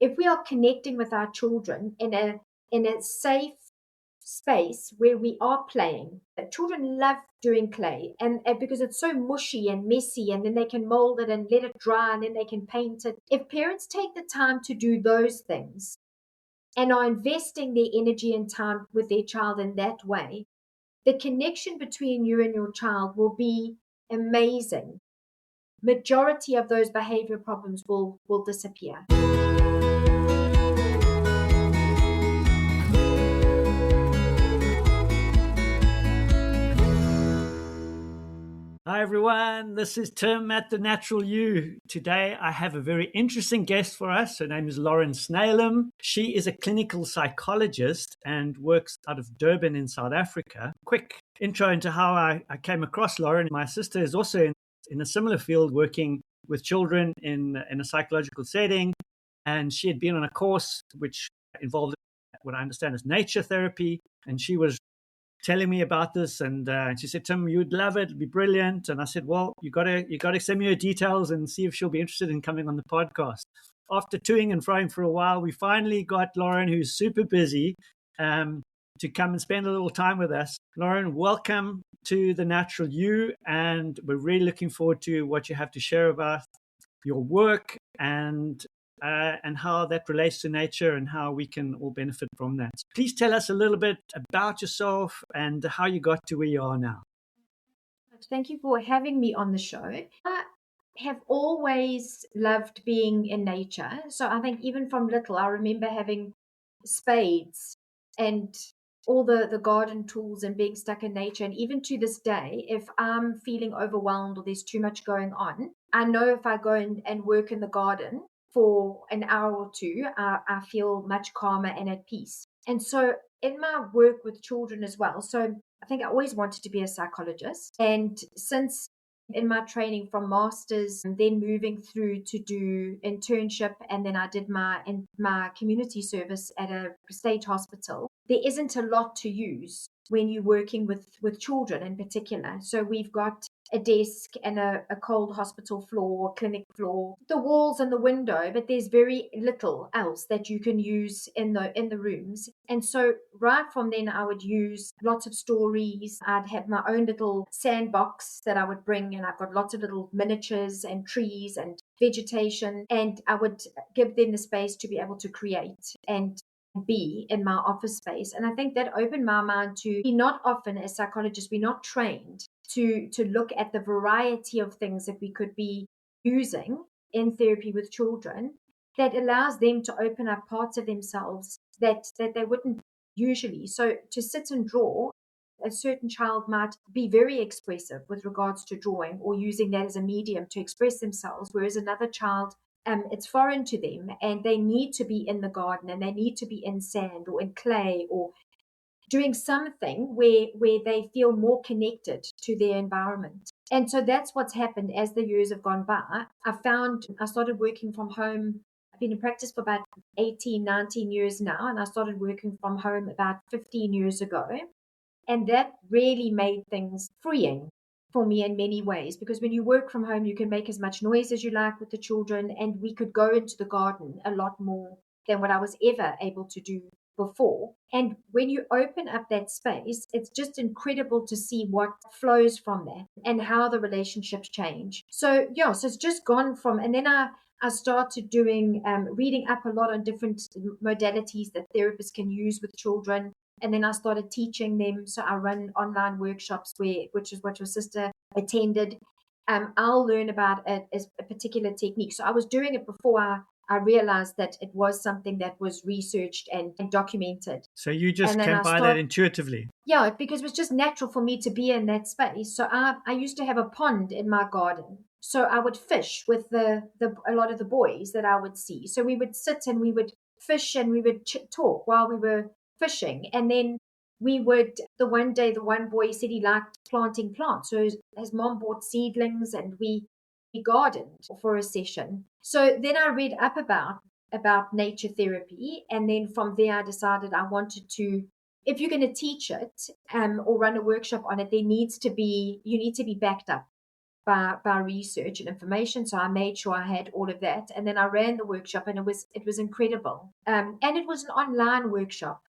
if we are connecting with our children in a safe space where we are playing. Children love doing clay, and because it's so mushy and messy, and then they can mold it and let it dry, and then they can paint it. If parents take the time to do those things and are investing their energy and time with their child in that way, the connection between you and your child will be amazing. Majority of those behavior problems will disappear. Hi everyone, this is Tim at The Natural You. Today I have a very interesting guest for us. Her name is Lauren Snailham. She is a clinical psychologist and works out of Durban in South Africa. Quick intro into how I came across Lauren. My sister is also in a similar field, working with children in a psychological setting, and she had been on a course which involved what I understand is nature therapy, and she was telling me about this, and she said, Tim, you'd love it, it'd be brilliant. And I said, well, you gotta send me her details and see if she'll be interested in coming on the podcast. After toing and froing for a while, we finally got Lauren, who's super busy, to come and spend a little time with us. Lauren, welcome to The Natural You, and we're really looking forward to what you have to share about your work and how that relates to nature and how we can all benefit from that. Please tell us a little bit about yourself and how you got to where you are now. Thank you for having me on the show. I have always loved being in nature. So I think even from little, I remember having spades and all the garden tools and being stuck in nature. And even to this day, if I'm feeling overwhelmed or there's too much going on, I know if I go and work in the garden for an hour or two, I feel much calmer and at peace. And so in my work with children as well, so I think I always wanted to be a psychologist. And since in my training from masters and then moving through to do internship, and then I did my community service at a state hospital, there isn't a lot to use when you're working with children in particular. So we've got a desk and a cold hospital floor, clinic floor, the walls and the window, but there's very little else that you can use in the rooms. And so right from then I would use lots of stories. I'd have my own little sandbox that I would bring, and I've got lots of little miniatures and trees and vegetation, and I would give them the space to be able to create and be in my office space. And I think that opened my mind to be not often as psychologists, we're not trained to look at the variety of things that we could be using in therapy with children that allows them to open up parts of themselves that they wouldn't usually. So to sit and draw, a certain child might be very expressive with regards to drawing or using that as a medium to express themselves, whereas another child, it's foreign to them and they need to be in the garden and they need to be in sand or in clay or doing something where they feel more connected to their environment. And so that's what's happened as the years have gone by. I started working from home. I've been in practice for about 18, 19 years now, and I started working from home about 15 years ago. And that really made things freeing for me in many ways, because when you work from home, you can make as much noise as you like with the children, and we could go into the garden a lot more than what I was ever able to do before. And when you open up that space, it's just incredible to see what flows from that and how the relationships change. So it's just gone from, and then I started doing reading up a lot on different modalities that therapists can use with children. And then I started teaching them. So I run online workshops which is what your sister attended. I'll learn about a particular technique. So I was doing it before I realized that it was something that was researched and documented. So you just came by that intuitively? Yeah, because it was just natural for me to be in that space. So I used to have a pond in my garden. So I would fish with a lot of the boys that I would see. So we would sit and we would fish and we would talk while we were fishing. And then one day the one boy said he liked planting plants. So his mom bought seedlings and we gardened for a session. So then I read up about nature therapy. And then from there, I decided I wanted to, if you're going to teach it or run a workshop on it, you need to be backed up by research and information. So I made sure I had all of that, and then I ran the workshop, and it was incredible. And it was an online workshop,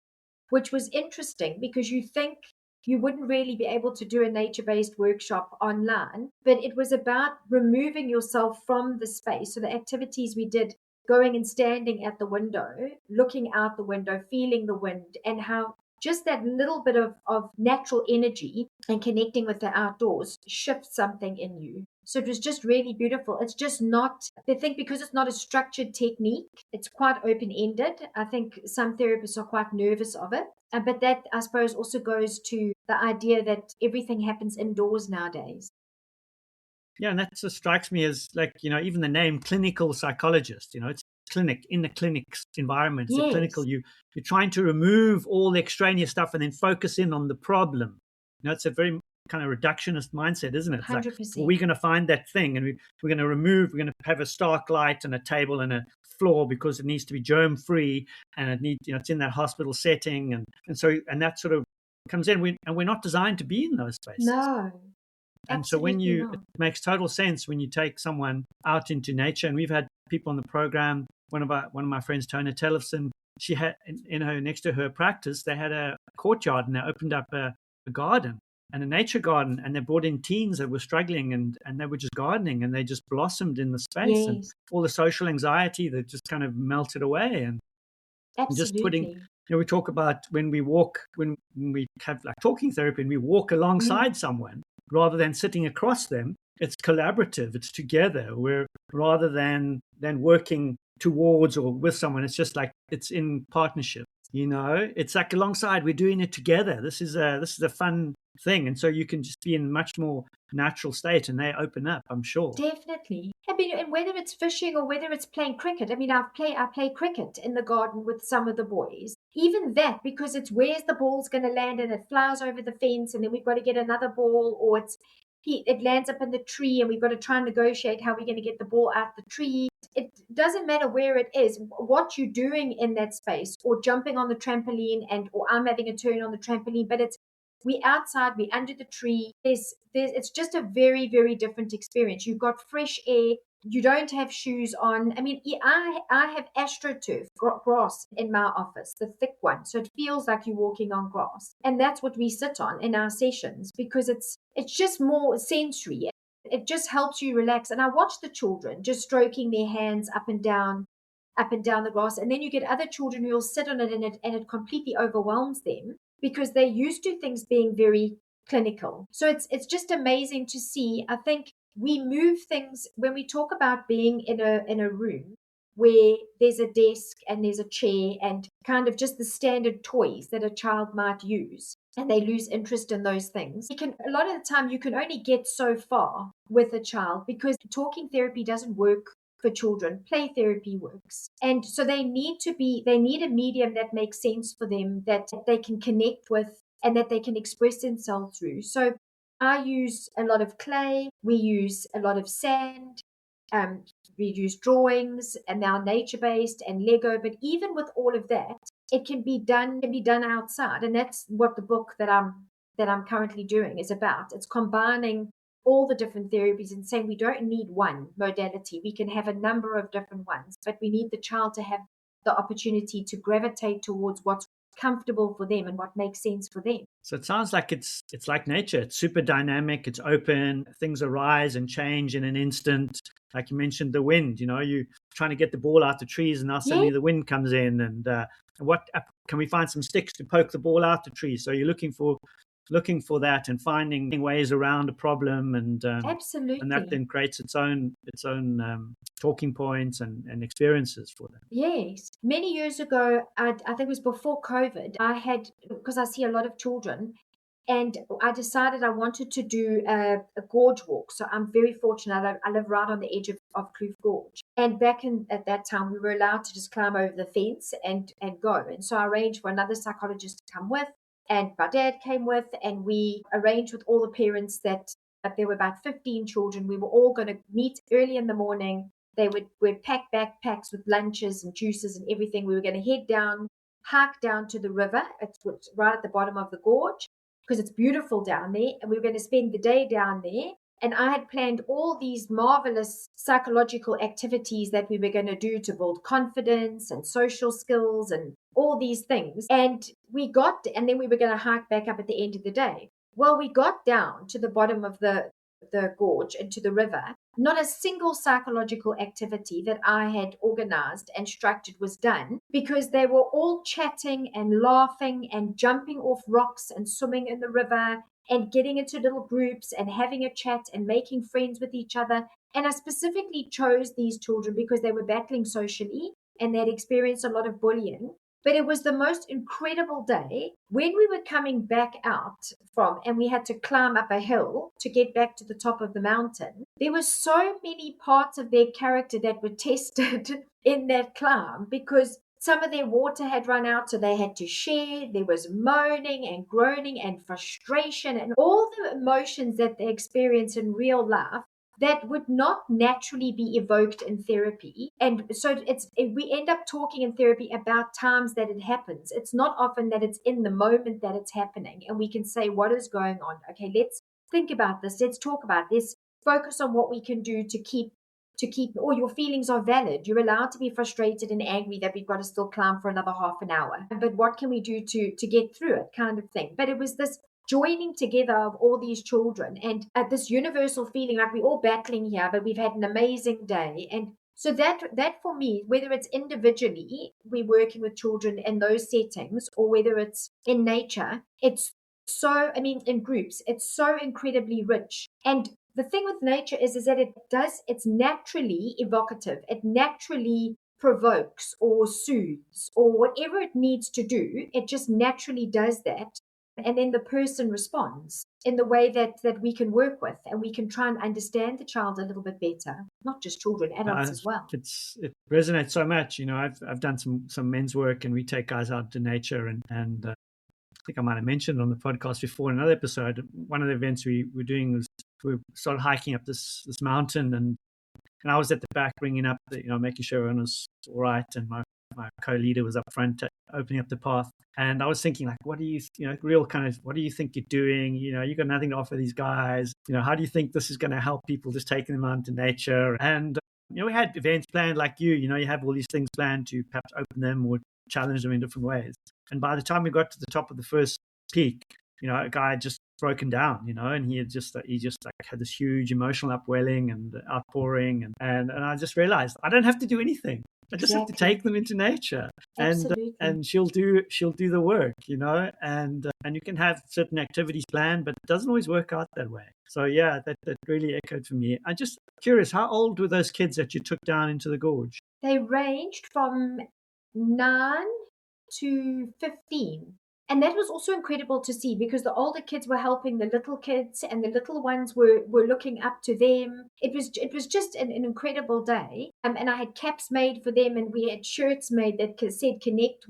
which was interesting because you think you wouldn't really be able to do a nature-based workshop online, but it was about removing yourself from the space. So the activities we did, going and standing at the window, looking out the window, feeling the wind, and how just that little bit of natural energy and connecting with the outdoors shifts something in you. So it was just really beautiful. It's just not, I think, because it's not a structured technique, it's quite open ended. I think some therapists are quite nervous of it. But that, I suppose, also goes to the idea that everything happens indoors nowadays. Yeah, and that just strikes me as, like, even the name clinical psychologist, it's clinic, in the clinic's environment. It's a clinical, Yes, you're trying to remove all the extraneous stuff and then focus in on the problem. It's a very kind of reductionist mindset, isn't it? It's like, well, 100%. we're going to find that thing, and we're going to we're going to have a stark light and a table and a floor because it needs to be germ free, and it needs, it's in that hospital setting, and that sort of comes in. And we're not designed to be in those spaces. No, And so absolutely it not. makes total sense when you take someone out into nature. And we've had people on the program. One of my friends, Tona Tellefson, she had in her, next to her practice, they had a courtyard, and they opened up a garden and a nature garden, and they brought in teens that were struggling, and they were just gardening, and they just blossomed in the space, and Yes, all the social anxiety that just kind of melted away. And just putting, absolutely. we talk about when we walk, when we have like talking therapy and we walk Mm. alongside someone rather than sitting across them. It's collaborative, it's together. We're, rather than working towards or with someone, it's just like it's in partnership. It's like alongside, we're doing it together. This is a fun thing, and so you can just be in a much more natural state, and they open up, I'm sure. Definitely. I mean, and whether it's fishing or whether it's playing cricket. I mean, I play cricket in the garden with some of the boys. Even that, because it's where's the ball's going to land, and it flies over the fence, and then we've got to get another ball, or it lands up in the tree, and we've got to try and negotiate how we're going to get the ball out the tree. It doesn't matter where it is, what you're doing in that space, or jumping on the trampoline, and or I'm having a turn on the trampoline, but we outside, we under the tree. There's it's just a very, very different experience. You've got fresh air. You don't have shoes on. I mean, I have astroturf grass in my office, the thick one, so it feels like you're walking on grass, and that's what we sit on in our sessions because it's just more sensory. It just helps you relax. And I watch the children just stroking their hands up and down the grass. And then you get other children who will sit on it, and it completely overwhelms them because they're used to things being very clinical. So it's just amazing to see. I think we move things when we talk about being in a room where there's a desk and there's a chair and kind of just the standard toys that a child might use, and they lose interest in those things. You can, a lot of the time, you can only get so far with a child because talking therapy doesn't work for children. Play therapy works. And so they need a medium that makes sense for them, that they can connect with and that they can express themselves through. So I use a lot of clay, we use a lot of sand, um, we use drawings and now nature based and Lego. But even with all of that, it can be done outside. And that's what the book that I'm currently doing is about. It's combining all the different therapies and saying we don't need one modality. We can have a number of different ones, but we need the child to have the opportunity to gravitate towards what's comfortable for them and what makes sense for them. So it sounds like it's like nature. It's super dynamic. It's open. Things arise and change in an instant. Like you mentioned, the wind. You're trying to get the ball out the trees, and now Yeah, suddenly the wind comes in. And what can we find some sticks to poke the ball out the tree? So you're looking for that and finding ways around a problem, and that absolutely. then creates its own talking points and experiences for them. Yes. Many years ago, I think it was before COVID, because I see a lot of children, and I decided I wanted to do a gorge walk. So I'm very fortunate. I live right on the edge of Kloof Gorge. And at that time, we were allowed to just climb over the fence and go. And so I arranged for another psychologist to come with, and my dad came with, and we arranged with all the parents that there were about 15 children. We were all going to meet early in the morning. We'd pack backpacks with lunches and juices and everything. We were going to head down, hike down to the river. It's right at the bottom of the gorge because it's beautiful down there. And we were going to spend the day down there. And I had planned all these marvelous psychological activities that we were going to do to build confidence and social skills and all these things. And then we were going to hike back up at the end of the day. Well, we got down to the bottom of the gorge into the river. Not a single psychological activity that I had organized and structured was done because they were all chatting and laughing and jumping off rocks and swimming in the river and getting into little groups and having a chat and making friends with each other. And I specifically chose these children because they were battling socially and they had experienced a lot of bullying. But it was the most incredible day when we were coming back out from, and we had to climb up a hill to get back to the top of the mountain. There were so many parts of their character that were tested in that climb because some of their water had run out, so they had to share. There was moaning and groaning and frustration and all the emotions that they experience in real life that would not naturally be evoked in therapy. And so we end up talking in therapy about times that it happens. It's not often that it's in the moment that it's happening. And we can say, what is going on? Okay, let's think about this. Let's talk about this. Focus on what we can do to keep or your feelings are valid. You're allowed to be frustrated and angry that we've got to still climb for another half an hour. But what can we do to get through it, kind of thing. But it was this joining together of all these children and this universal feeling like we're all battling here, but we've had an amazing day. And so that for me, whether it's individually, we're working with children in those settings, or whether it's in nature, it's so, I mean, in groups, it's so incredibly rich. And the thing with nature is that it's naturally evocative. It naturally provokes or soothes or whatever it needs to do. It just naturally does that. And then the person responds in the way that we can work with, and we can try and understand the child a little bit better, not just children, adults as well. It resonates so much. I've done some men's work, and we take guys out to nature, and I think I might have mentioned on the podcast before in another episode. One of the events we were doing was we started hiking up this mountain, and I was at the back bringing up making sure everyone was all right, and my co-leader was up front opening up the path. And I was thinking, like, what do you what do you think you're doing? You got nothing to offer these guys. How do you think this is going to help people, just taking them out into nature? And we had events planned like you have all these things planned to perhaps open them or challenge them in different ways. And by the time we got to the top of the first peak, a guy had just broken down, and he just like had this huge emotional upwelling and outpouring, and I just realized I don't have to do anything. I just have to take them into nature, and she'll do the work, and you can have certain activities planned, but it doesn't always work out that way. So yeah, that really echoed for me. I'm just curious, how old were those kids that you took down into the gorge? They ranged from 9 to 15. And that was also incredible to see because the older kids were helping the little kids and the little ones were looking up to them. It was just an incredible day. And I had caps made for them, and we had shirts made that said connect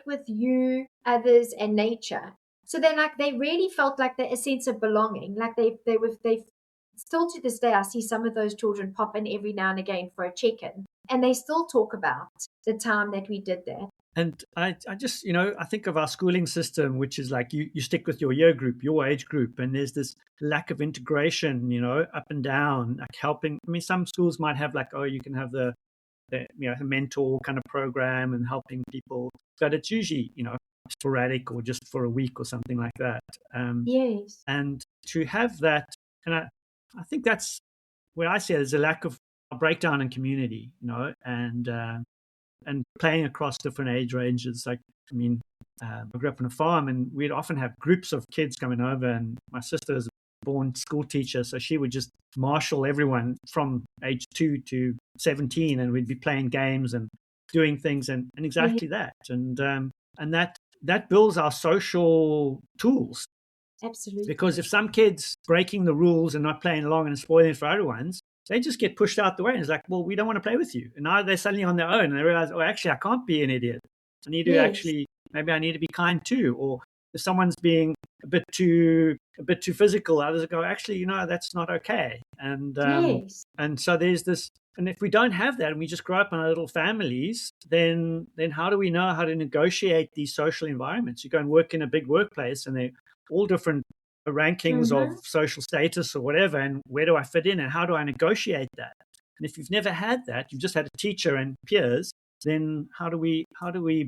with you, others, and nature. So they really felt like a sense of belonging. Like they still to this day, I see some of those children pop in every now and again for a check-in, and they still talk about the time that we did that. And I just, I think of our schooling system, which is like you stick with your year group, your age group, and there's this lack of integration, up and down, like helping. I mean, some schools might have like, oh, you can have the mentor kind of program and helping people, but it's usually, sporadic or just for a week or something like that. Yes. And to have that, and I think that's where I see it, there's a lack of a breakdown in community, and playing across different age ranges. Like, I mean, I grew up on a farm, and we'd often have groups of kids coming over, and my sister is a born school teacher, so she would just marshal everyone from age 2 to 17, and we'd be playing games and doing things, and exactly that. And that builds our social tools. Absolutely. Because if some kids breaking the rules and not playing along and spoiling for other ones, they just get pushed out the way, and it's like, well, we don't want to play with you. And now they're suddenly on their own, and they realize, oh, actually, I can't be an idiot. I need to maybe I need to be kind too. Or if someone's being a bit too physical, others go, actually, that's not okay. And and so there's this, and if we don't have that, and we just grow up in our little families, then how do we know how to negotiate these social environments? You go and work in a big workplace, and they're all different rankings of Mm-hmm. social status or whatever, and where do I fit in and how do I negotiate that? And if you've never had that, you've just had a teacher and peers, then how do we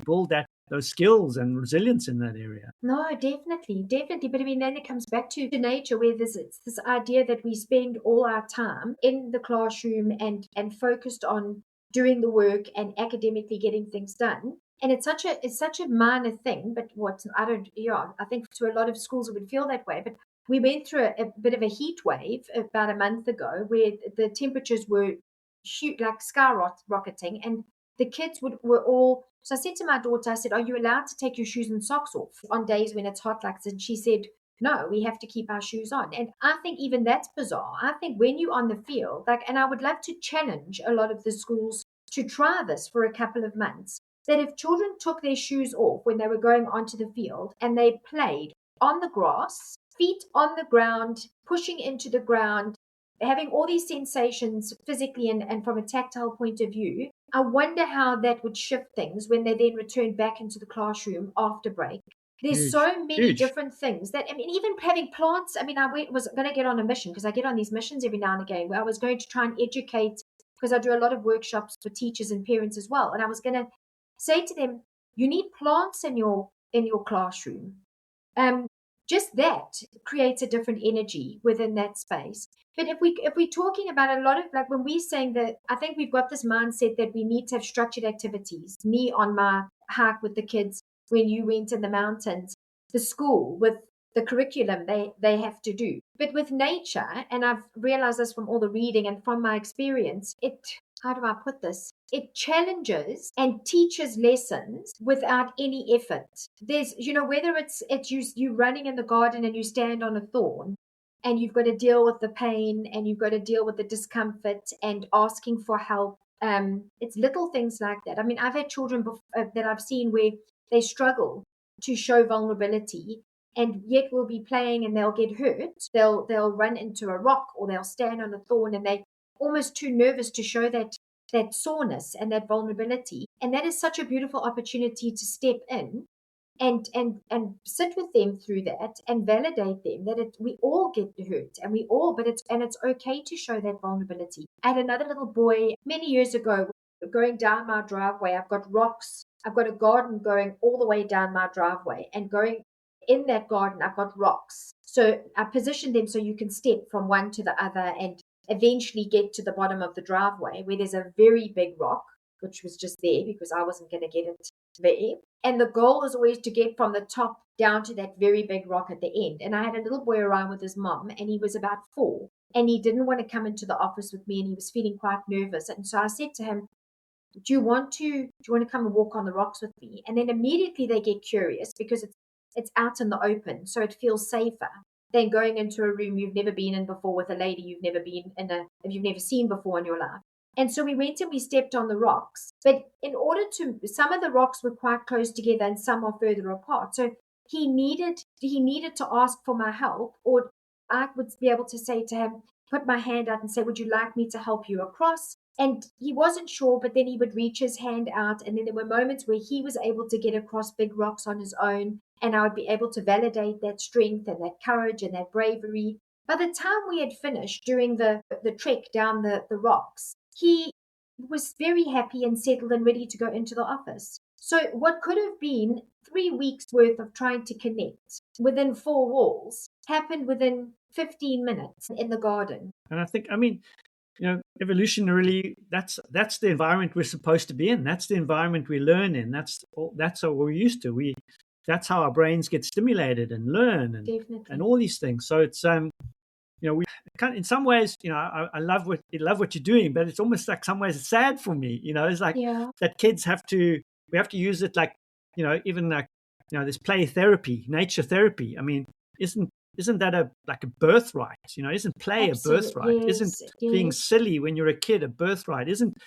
build those skills and resilience in that area? No, definitely, definitely. But I mean, then it comes back to nature, where it's this idea that we spend all our time in the classroom and focused on doing the work and academically getting things done. And it's such a minor thing, but what I don't, yeah, I think to a lot of schools it would feel that way. But we went through a bit of a heat wave about a month ago, where the temperatures were like skyrocketing, and the kids were all. So I said to my daughter, I said, "Are you allowed to take your shoes and socks off on days when it's hot like this?" And she said, "No, we have to keep our shoes on." And I think even that's bizarre. I think when you're on the field, like, and I would love to challenge a lot of the schools to try this for a couple of months, that if children took their shoes off when they were going onto the field and they played on the grass, feet on the ground, pushing into the ground, having all these sensations physically and from a tactile point of view, I wonder how that would shift things when they then return back into the classroom after break. There's Huge, so many huge. different things that, I mean, even having plants. I mean, was going to get on a mission because I get on these missions every now and again where I was going to try and educate because I do a lot of workshops for teachers and parents as well. And I was going to say to them, you need plants in your classroom. um, just that creates a different energy within that space. But if we're talking about a lot of, like, when we're saying that, I think we've got this mindset that we need to have structured activities. Me on my hike with the kids, when you went in the mountains, the school with the curriculum they have to do. But with nature, and I've realized this from all the reading and from my experience, it, how do I put this? It challenges and teaches lessons without any effort. There's, whether it's you running in the garden and you stand on a thorn and you've got to deal with the pain and you've got to deal with the discomfort and asking for help. It's little things like that. I mean, I've had children that I've seen where they struggle to show vulnerability, and yet we'll be playing and they'll get hurt. They'll run into a rock or they'll stand on a thorn and they almost too nervous to show that soreness and that vulnerability. And that is such a beautiful opportunity to step in and sit with them through that and validate them that we all get hurt and it's okay to show that vulnerability. I had another little boy many years ago going down my driveway. I've got rocks. I've got a garden going all the way down my driveway, and going in that garden I've got rocks. So I positioned them so you can step from one to the other and eventually get to the bottom of the driveway where there's a very big rock, which was just there because I wasn't going to get it there. And the goal is always to get from the top down to that very big rock at the end. And I had a little boy around with his mom, and he was about 4, and he didn't want to come into the office with me, and he was feeling quite nervous. And so I said to him, do you want to come and walk on the rocks with me? And then immediately they get curious because it's out in the open, so it feels safer than going into a room you've never been in before with a lady you've never seen before in your life. And so we went and we stepped on the rocks. But some of the rocks were quite close together and some are further apart. So he needed to ask for my help, or I would be able to say to him, put my hand out and say, would you like me to help you across? And he wasn't sure, but then he would reach his hand out. And then there were moments where he was able to get across big rocks on his own. And I would be able to validate that strength and that courage and that bravery. By the time we had finished during the trek down the rocks, he was very happy and settled and ready to go into the office. So what could have been 3 weeks worth of trying to connect within 4 walls happened within 15 minutes in the garden. And I think, I mean, evolutionarily, that's the environment we're supposed to be in. That's the environment we learn in. That's how we're used to. That's how our brains get stimulated and learn Definitely. and all these things. So it's we kind of, in some ways, I love what you're doing, but it's almost like some ways it's sad for me. It's like Yeah. that we have to use it like, even like, there's play therapy, nature therapy. I mean, isn't that like a birthright? Isn't play Absolutely. a birthright? Isn't being Yes. silly when you're a kid a birthright? Isn't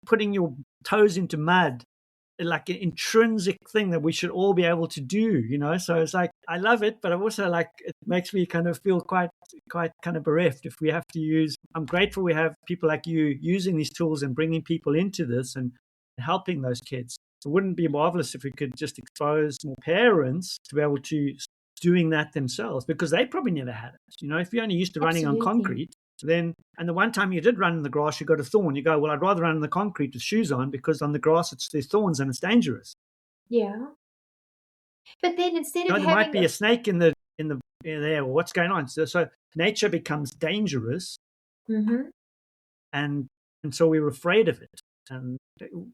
putting your toes into mud like an intrinsic thing that we should all be able to do? So it's like, I love it, but I also, like, it makes me kind of feel quite kind of bereft if we have to use. I'm grateful we have people like you using these tools and bringing people into this and helping those kids. It wouldn't be marvelous if we could just expose more parents to be able to doing that themselves because they probably never had it. If you're only used to running on Absolutely. concrete, then, and the one time you did run in the grass, you got a thorn. You go, well, I'd rather run in the concrete with shoes on because on the grass there's thorns and it's dangerous. Yeah. But then instead of There might having be a snake in there, or what's going on. So nature becomes dangerous, Mhm. and so we were afraid of it. And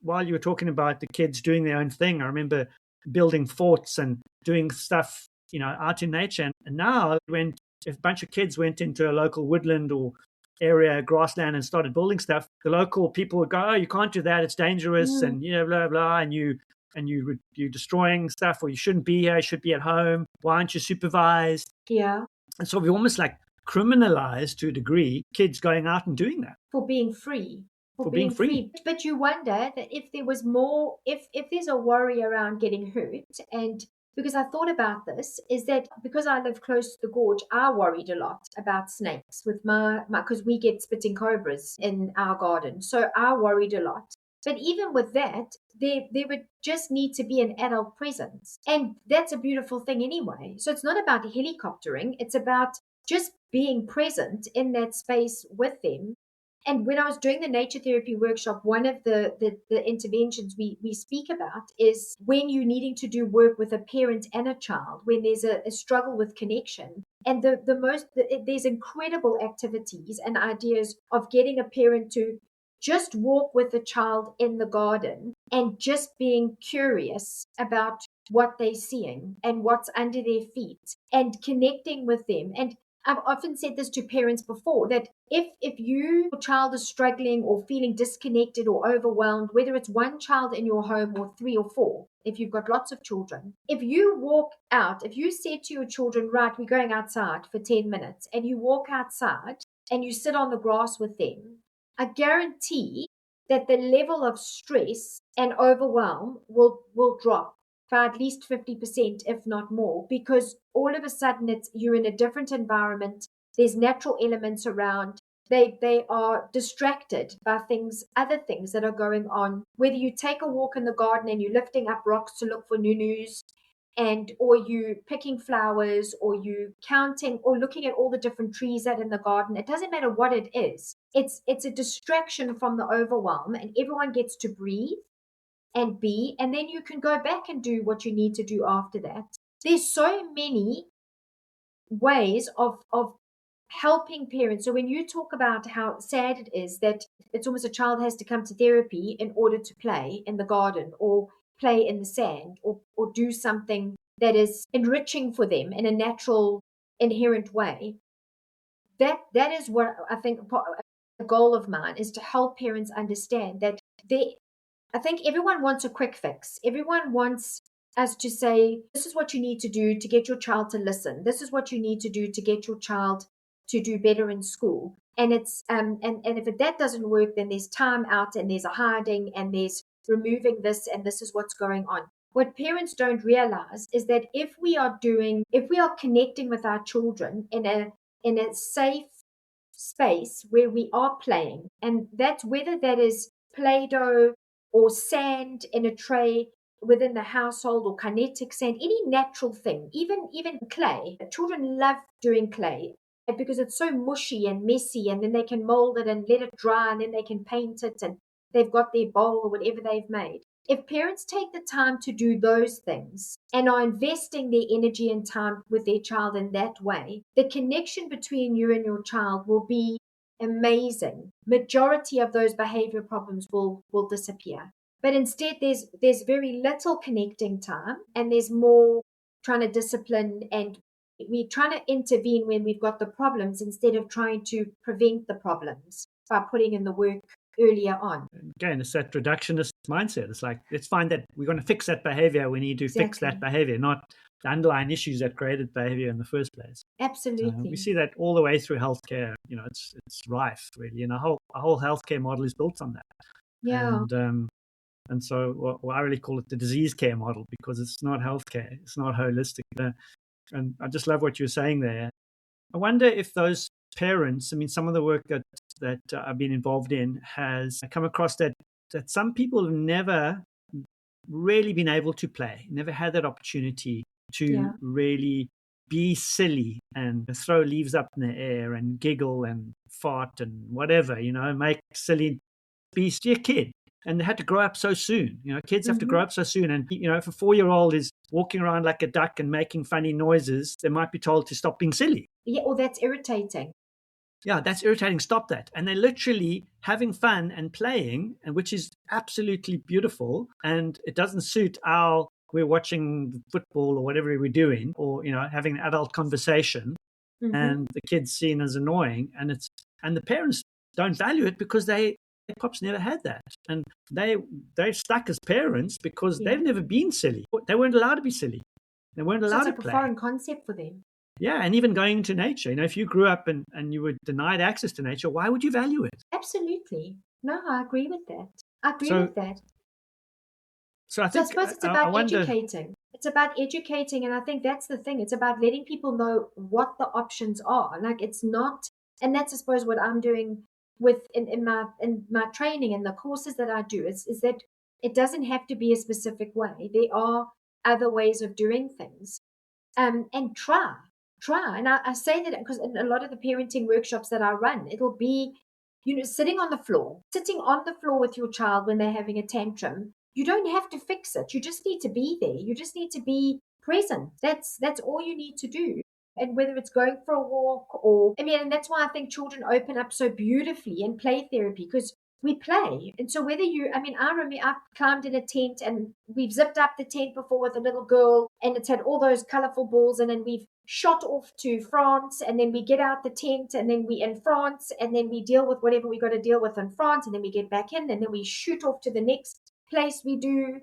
while you were talking about the kids doing their own thing, I remember building forts and doing stuff, out in nature. And now, when if a bunch of kids went into a local woodland or area, grassland, and started building stuff, the local people would go, "Oh, you can't do that; it's dangerous," Mm, and blah blah, and you're destroying stuff, or you shouldn't be here; you should be at home. Why aren't you supervised? yeah, And so we almost like criminalized to a degree kids going out and doing that for being free. For for being being free. free. But you wonder that if there was more, if there's a worry around getting hurt, and because I thought about this, is that because I live close to the gorge, I worried a lot about snakes with my because we get spitting cobras in our garden. So I worried a lot. But even with that, there would just need to be an adult presence. And that's a beautiful thing anyway. So it's not about helicoptering, it's about just being present in that space with them. And when I was doing the nature therapy workshop, one of the interventions we speak about is when you're needing to do work with a parent and a child, when there's a struggle with connection. And there's incredible activities and ideas of getting a parent to just walk with a child in the garden and just being curious about what they're seeing and what's under their feet and connecting with them. And I've often said this to parents before that if your child is struggling or feeling disconnected or overwhelmed, whether it's one child in your home or three or four, if you've got lots of children, if you walk out, if you say to your children, right, we're going outside for 10 minutes, and you walk outside and you sit on the grass with them, I guarantee that the level of stress and overwhelm will drop by at least 50%, if not more, because all of a sudden you're in a different environment. There's natural elements around. They are distracted by other things that are going on. Whether you take a walk in the garden and you're lifting up rocks to look for nunus, and or you picking flowers, or you counting or looking at all the different trees that in the garden, it doesn't matter what it is. It's a distraction from the overwhelm, and everyone gets to breathe and be, and then you can go back and do what you need to do after that. There's so many ways of helping parents. So when you talk about how sad it is that it's almost a child has to come to therapy in order to play in the garden or play in the sand or do something that is enriching for them in a natural inherent way, that is what I think a goal of mine is, to help parents understand that they I think everyone wants a quick fix. Everyone wants us to say, this is what you need to do to get your child to listen. This is what you need to do to get your child to do better in school. And it's and if that doesn't work, then there's time out and there's a hiding and there's removing this and this is what's going on. What parents don't realize is that if we are connecting with our children in a safe space where we are playing, and that's whether that is Play-Doh or sand in a tray within the household or kinetic sand, any natural thing, even clay. Children love doing clay because it's so mushy and messy, and then they can mold it and let it dry, and then they can paint it, and they've got their bowl or whatever they've made. If parents take the time to do those things and are investing their energy and time with their child in that way, the connection between you and your child will be amazing. Majority of those behavior problems will disappear. But instead there's very little connecting time, and there's more trying to discipline, and we're trying to intervene when we've got the problems instead of trying to prevent the problems by putting in the work earlier on. Again, it's that reductionist mindset. It's like, let's find that we're going to fix that behavior. We need to fix that Exactly. behavior, not the underlying issues that created behavior in the first place. We Absolutely. see that all the way through healthcare. It's rife really, and our whole healthcare model is built on that. Yeah. And so, I really call it the disease care model because it's not healthcare. It's not holistic. And I just love what you're saying there. I wonder if those parents, I mean, some of the work that I've been involved in has come across that some people have never really been able to play, never had that opportunity to Yeah. really be silly and throw leaves up in the air and giggle and fart and whatever, make silly, be a kid. And they had to grow up so soon. Kids have to grow Mm-hmm. up so soon. And, if a 4-year-old is walking around like a duck and making funny noises, they might be told to stop being silly. Yeah, or that's irritating. Yeah, that's irritating. Stop that. And they're literally having fun and playing, and which is absolutely beautiful. And it doesn't suit we're watching football or whatever we're doing, or having an adult conversation, Mm-hmm. and the kid's seen as annoying, and the parents don't value it because their pops never had that, and they're stuck as parents because Yeah. they've never been silly. They weren't allowed to be silly. They weren't So allowed it's to like a play. foreign concept for them. Yeah, and even going into nature. If you grew up and you were denied access to nature, why would you value it? Absolutely. No, I agree with that. I agree So, with that. so I So I think suppose it's I about wonder. educating. It's about educating, and I think that's the thing. It's about letting people know what the options are. Like it's not, and that's I suppose what I'm doing with in my training and the courses that I do is that it doesn't have to be a specific way. There are other ways of doing things. And try. And I say that because in a lot of the parenting workshops that I run, it'll be, sitting on the floor with your child when they're having a tantrum. You don't have to fix it. You just need to be there. You just need to be present. That's all you need to do. And whether it's going for a walk or, I mean, and that's why I think children open up so beautifully in play therapy because we play. And so whether you, I mean, I remember I climbed in a tent and we've zipped up the tent before with a little girl and it's had all those colorful balls and then we've shot off to France and then we get out the tent and then we in France and then we deal with whatever we got to deal with in France and then we get back in and then we shoot off to the next place we do.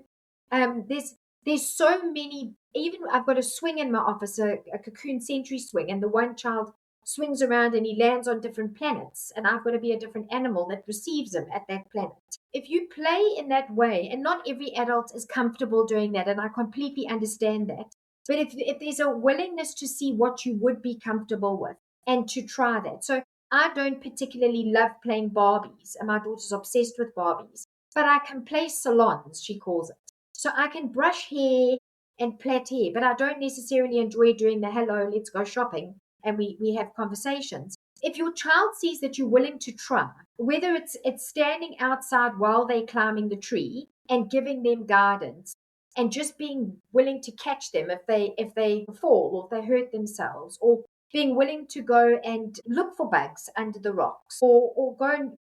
There's so many, even I've got a swing in my office, a cocoon century swing, and the one child swings around and he lands on different planets and I've got to be a different animal that receives him at that planet. If you play in that way, and not every adult is comfortable doing that, and I completely understand that, but if there's a willingness to see what you would be comfortable with and to try that. So I don't particularly love playing Barbies, and my daughter's obsessed with Barbies, but I can play salons, she calls it. So I can brush hair and plait hair, but I don't necessarily enjoy doing the hello, let's go shopping and we have conversations. If your child sees that you're willing to try, whether it's standing outside while they're climbing the tree and giving them guidance and just being willing to catch them if they fall or if they hurt themselves, or being willing to go and look for bugs under the rocks, or go and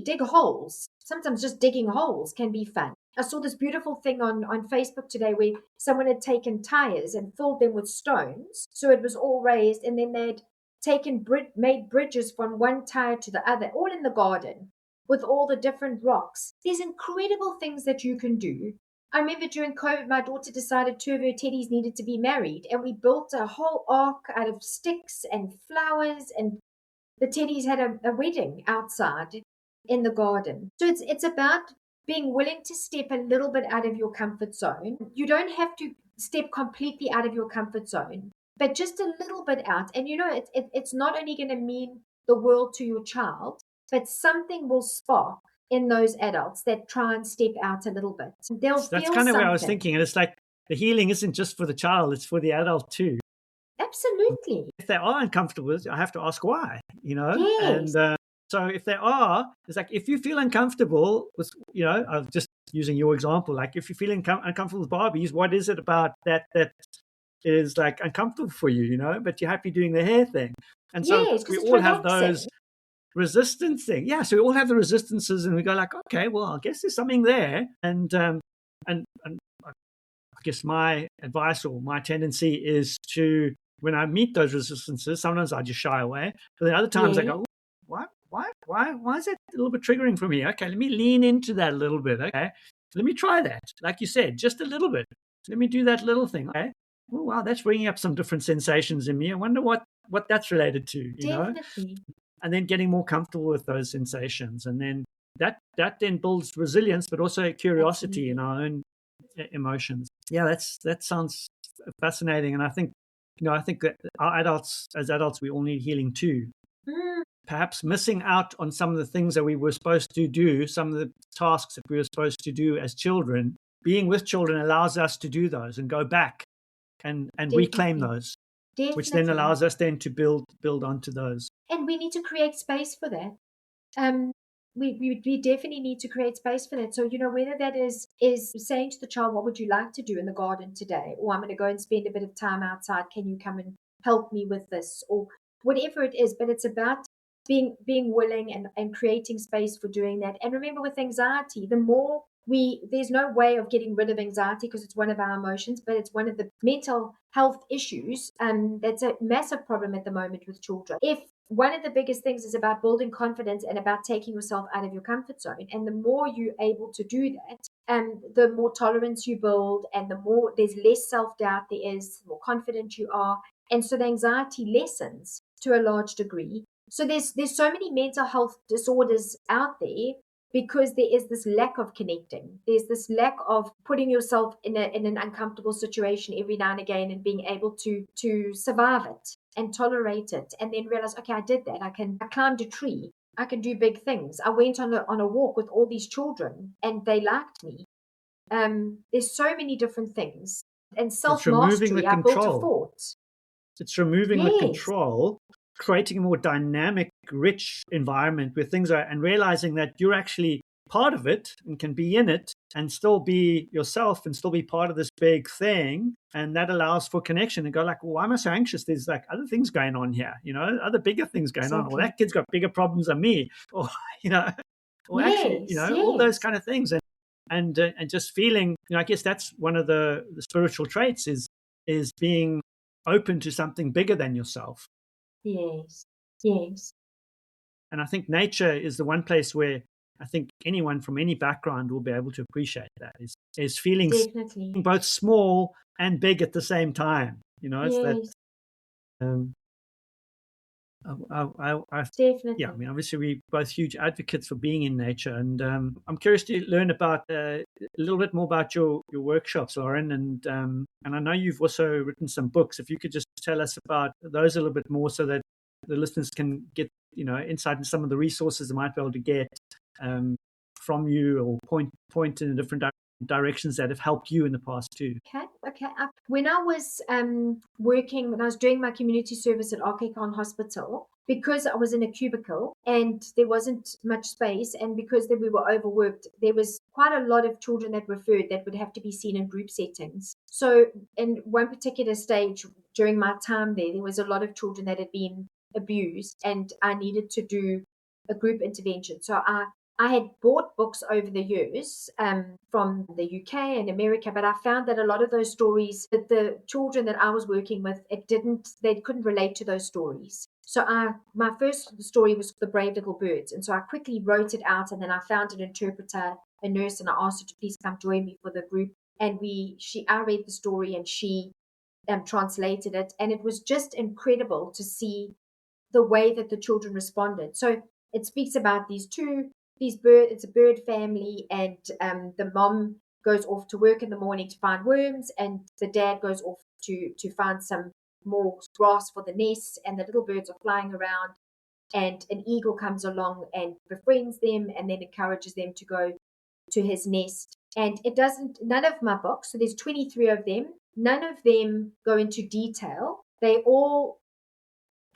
dig holes. Sometimes just digging holes can be fun. I saw this beautiful thing on Facebook today where someone had taken tires and filled them with stones. So it was all raised, and then they'd made bridges from one tire to the other, all in the garden with all the different rocks. There's incredible things that you can do. I remember during COVID, my daughter decided 2 of her teddies needed to be married, and we built a whole ark out of sticks and flowers, and the teddies had a wedding outside in the garden. So it's about being willing to step a little bit out of your comfort zone. You don't have to step completely out of your comfort zone, but just a little bit out. And it's not only going to mean the world to your child, but something will spark in those adults that try and step out a little bit. They'll That's feel kind of where I was something. thinking, and it's like the healing isn't just for the child; it's for the adult too. Absolutely. If they are uncomfortable with it, I have to ask why, Yes. and so if they are, it's like if you feel uncomfortable with, I'm just using your example, like if you're feeling uncomfortable with Barbies, what is it about that is like uncomfortable for you, but you're happy doing the hair thing. And so Yes, because we it's all have those relaxing. resistance thing. Yeah, so we all have the resistances, and we go like, okay, well, I guess there's something there. And I guess my advice or my tendency is to, when I meet those resistances, sometimes I just shy away, but then other times I Yeah. go, why is that a little bit triggering for me? Okay, let me lean into that a little bit. Okay, let me try that. Like you said, just a little bit. Let me do that little thing. Okay, oh wow, that's bringing up some different sensations in me. I wonder what that's related to. Definitely. And then getting more comfortable with those sensations, and then that then builds resilience, but also curiosity in Absolutely. our own emotions. Yeah, that sounds fascinating, and I think that as adults, we all need healing too. Mm, Perhaps missing out on some of the things that we were supposed to do, some of the tasks that we were supposed to do as children. Being with children allows us to do those and go back and reclaim definitely. those. which then Definitely. allows us then to build onto those. And we need to create space for that. Um, we definitely need to create space for that. So, whether that is saying to the child, what would you like to do in the garden today? Or I'm going to go and spend a bit of time outside. Can you come and help me with this? Or whatever it is. But it's about being willing and creating space for doing that. And remember, with anxiety, the more there's no way of getting rid of anxiety because it's one of our emotions, but it's one of the mental health issues. That's a massive problem at the moment with children. If one of the biggest things is about building confidence and about taking yourself out of your comfort zone. And the more you're able to do that, the more tolerance you build, and the more there's less self-doubt there is, the more confident you are. And so the anxiety lessens to a large degree. So there's so many mental health disorders out there because there is this lack of connecting. There's this lack of putting yourself in an uncomfortable situation every now and again and being able to survive it and tolerate it, and then realize, okay, I did that. I climbed a tree. I can do big things. I went on a walk with all these children and they liked me. There's so many different things. And It's removing the self-mastery, I built a control. fort. It's removing the Yes, control, creating a more dynamic, rich environment where things are, and realizing that you're actually part of it and can be in it and still be yourself and still be part of this big thing. And that allows for connection and go like, well, why am I so anxious? There's like other things going on here, other bigger things going on. Or exactly. that kid's got bigger problems than me. Or, you know, or actually, Yes, all those yes, kind of things. And just feeling, I guess that's one of the spiritual traits is being open to something bigger than yourself. yes, yes, And I think nature is the one place where I think anyone from any background will be able to appreciate that is feeling definitely. both small and big at the same time. It's that. Yes, Um, yeah, I definitely. mean, obviously, we're both huge advocates for being in nature, and I'm curious to learn about a little bit more about your workshops, Lauren, and I know you've also written some books. If you could just tell us about those a little bit more, so that the listeners can get insight into some of the resources they might be able to get um, from you, or point in different directions that have helped you in the past too. Okay, okay. When I was when I was doing my community service at Arkekon Hospital, because I was in a cubicle and there wasn't much space, and because we were overworked, there was quite a lot of children that referred that would have to be seen in group settings. So, in one particular stage during my time there, there was a lot of children that had been abused, and I needed to do a group intervention. So I had bought books over the years from the UK and America, but I found that a lot of those stories, that the children that I was working with, they couldn't relate to those stories. So my first story was The Brave Little Birds, and so I quickly wrote it out, and then I found an interpreter, a nurse, and I asked her to please come join me for the group. And I read the story, and she translated it, and it was just incredible to see the way that the children responded. So it speaks about it's a bird family, and the mom goes off to work in the morning to find worms, and the dad goes off to find some more grass for the nest, and the little birds are flying around, and an eagle comes along and befriends them and then encourages them to go to his nest. And it doesn't, none of my books, so there's 23 of them, none of them go into detail. They all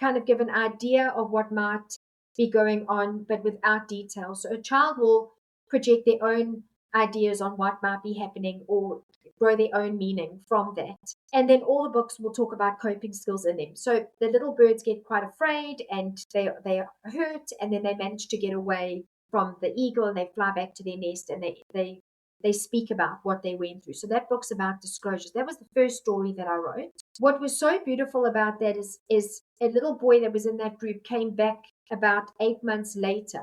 kind of give an idea of what might be going on, but without detail. So a child will project their own ideas on what might be happening or grow their own meaning from that. And then all the books will talk about coping skills in them. So the little birds get quite afraid and they are hurt, and then they manage to get away from the eagle and they fly back to their nest, and they speak about what they went through. So that book's about disclosures. That was the first story that I wrote. What was so beautiful about that is a little boy that was in that group came back about 8 months later.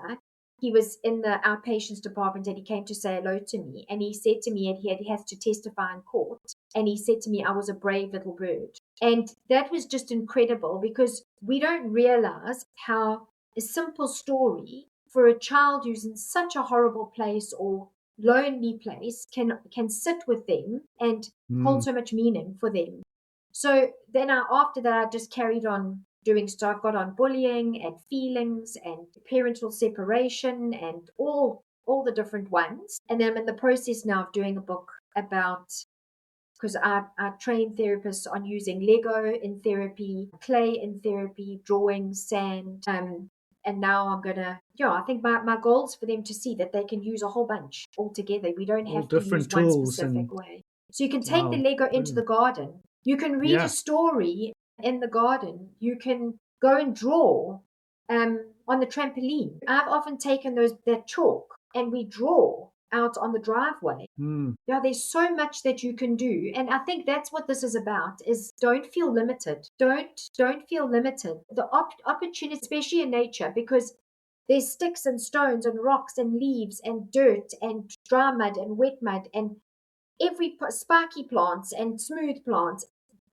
He was in the outpatients department, and he came to say hello to me. And he said to me, and he has to testify in court. And he said to me, I was a brave little bird. And that was just incredible, because we don't realize how a simple story for a child who's in such a horrible place or lonely place can sit with them and hold Mm. so much meaning for them. So then after that, I just carried on doing stuff, got on bullying and feelings and parental separation and all the different ones. And then I'm in the process now of doing a book about because I train therapists on using Lego in therapy, clay in therapy, drawing, sand. And now I'm gonna, I think my goal is for them to see that they can use a whole bunch altogether. We don't All have to use different one tools specific and way. So you can take the wow, Lego into the brilliant. garden. You can read a Yeah. story in the garden. You can go and draw on the trampoline. I've often taken that chalk and we draw out on the driveway. Mm, Yeah, there's so much that you can do. And I think that's what this is about is don't feel limited. Don't feel limited. The opportunity, especially in nature, because there's sticks and stones and rocks and leaves and dirt and dry mud and wet mud and every spiky plants and smooth plants.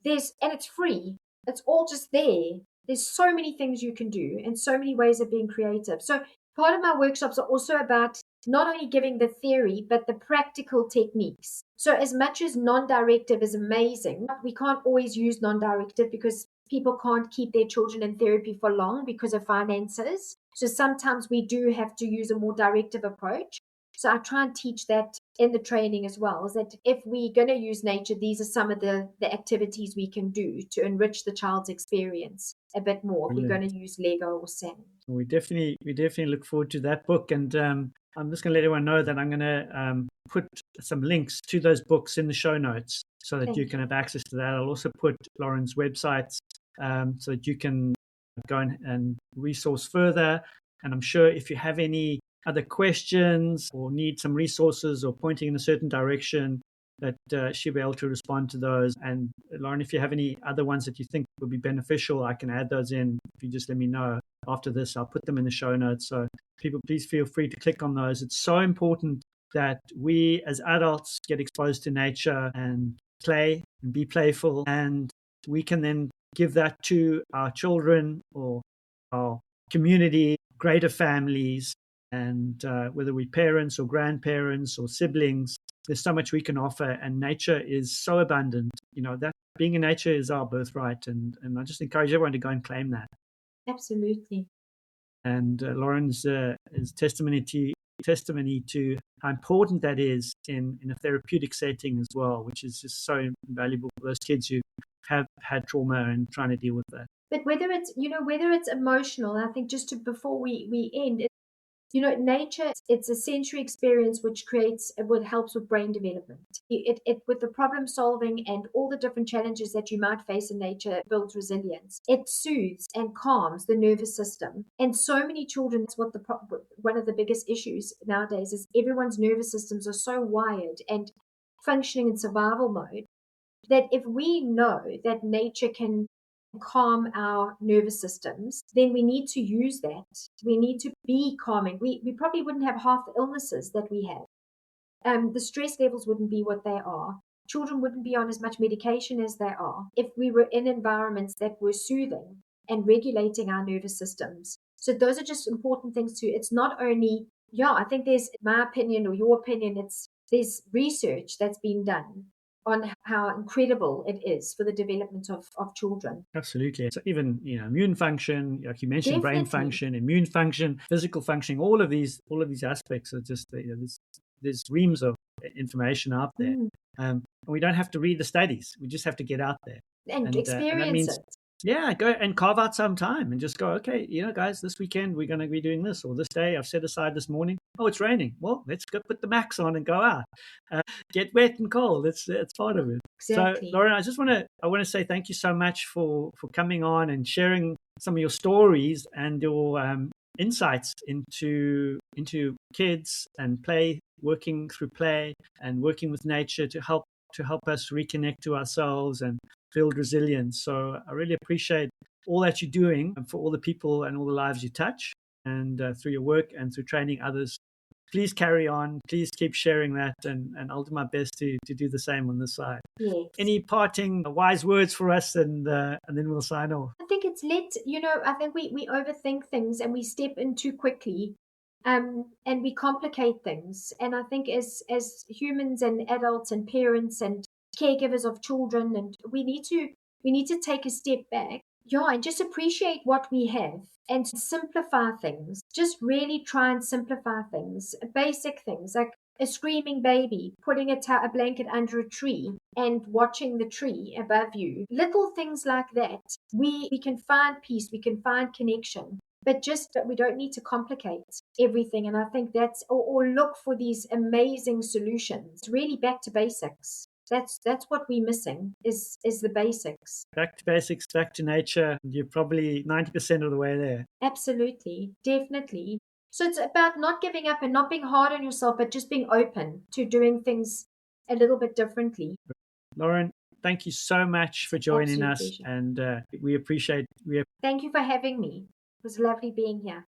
And it's free. It's all just there. There's so many things you can do and so many ways of being creative. So part of my workshops are also about not only giving the theory, but the practical techniques. So as much as non-directive is amazing, we can't always use non-directive because people can't keep their children in therapy for long because of finances. So sometimes we do have to use a more directive approach. So I try and teach that in the training as well, is that if we're going to use nature, these are some of the activities we can do to enrich the child's experience a bit more if we're going brilliant. to use Lego or sand. We definitely look forward to that book, and I'm just going to let everyone know that I'm going to put some links to those books in the show notes so that you Thank can you. have access to that. I'll also put Lauren's websites so that you can go and resource further. And I'm sure if you have any other questions or need some resources or pointing in a certain direction, that she'll be able to respond to those. And Lauren, if you have any other ones that you think would be beneficial, I can add those in. If you just let me know after this, I'll put them in the show notes. So people, please feel free to click on those. It's so important that we as adults get exposed to nature and play and be playful. And we can then give that to our children or our community, greater families, and whether we're parents or grandparents or siblings, there's so much we can offer, and nature is so abundant. That being in nature is our birthright, and I just encourage everyone to go and claim that. Absolutely. And Lauren's is testimony to how important that is in a therapeutic setting as well, which is just so invaluable for those kids who have had trauma and trying to deal with that. But whether it's emotional, I think just to before we end, nature, it's a sensory experience which helps with brain development. It with the problem solving and all the different challenges that you might face in nature builds resilience. It soothes and calms the nervous system. And so many children, that's one of the biggest issues nowadays is everyone's nervous systems are so wired and functioning in survival mode that if we know that nature can calm our nervous systems, then we need to use that. We need to be calming. We probably wouldn't have half the illnesses that we have. The stress levels wouldn't be what they are. Children wouldn't be on as much medication as they are if we were in environments that were soothing and regulating our nervous systems. So those are just important things too. It's not only, I think there's my opinion or your opinion, there's research that's been done on how incredible it is for the development of children. Absolutely. So even immune function, like you mentioned, brain Definitely. function, immune function, physical functioning, all of these aspects are just there's reams of information out there. Mm. And we don't have to read the studies. We just have to get out there, And and that experience means it. yeah, go and carve out some time and just go. Okay, guys, this weekend we're going to be doing this, or this day I've set aside this morning. Oh, it's raining. Well, let's go put the max on and go out. Get wet and cold. It's part of it. So, Exactly. Lauren, I want to say thank you so much for coming on and sharing some of your stories and your insights into kids and play, working through play and working with nature to help us reconnect to ourselves and build resilience. So I really appreciate all that you're doing for all the people and all the lives you touch, and through your work and through training others. Please carry on. Please keep sharing that, and I'll do my best to do the same on this side. Yes. Any parting wise words for us, and then we'll sign off. I think I think we overthink things and we step in too quickly, and we complicate things. And I think as humans and adults and parents and caregivers of children, and we need to take a step back, and just appreciate what we have and simplify things. Just really try and simplify things, basic things like a screaming baby, putting a blanket under a tree and watching the tree above you. Little things like that. We can find peace, we can find connection, but just that we don't need to complicate everything. And I think or look for these amazing solutions. It's really back to basics. That's what we're missing is the basics. Back to basics, back to nature. You're probably 90% of the way there. Absolutely, definitely. So it's about not giving up and not being hard on yourself, but just being open to doing things a little bit differently. Lauren, thank you so much for joining Absolute us, pleasure. and we appreciate. Thank you for having me. It was lovely being here.